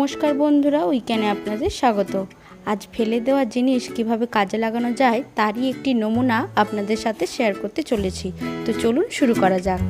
নমস্কার বন্ধুরা, উইকেনে আপনাদের স্বাগত। আজ ফেলে দেওয়া জিনিস কিভাবে কাজে লাগানো যায় তারই একটি নমুনা আপনাদের সাথে শেয়ার করতে চলেছি। তো চলুন শুরু করা যাক।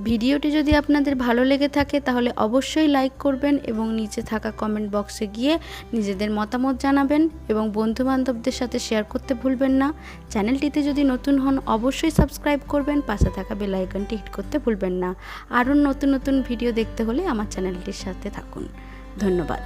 ভিডিওটি যদি আপনাদের ভালো লেগে থাকে তাহলে অবশ্যই লাইক করবেন এবং নিচে থাকা কমেন্ট বক্সে গিয়ে নিজেদের মতামত জানাবেন এবং বন্ধুবান্ধবদের সাথে শেয়ার করতে ভুলবেন না। চ্যানেলটিতে যদি নতুন হন অবশ্যই সাবস্ক্রাইব করবেন, পাশে থাকা বেল আইকনটি হিট করতে ভুলবেন না। আরও নতুন নতুন ভিডিও দেখতে হলে আমার চ্যানেলটির সাথে থাকুন। ধন্যবাদ।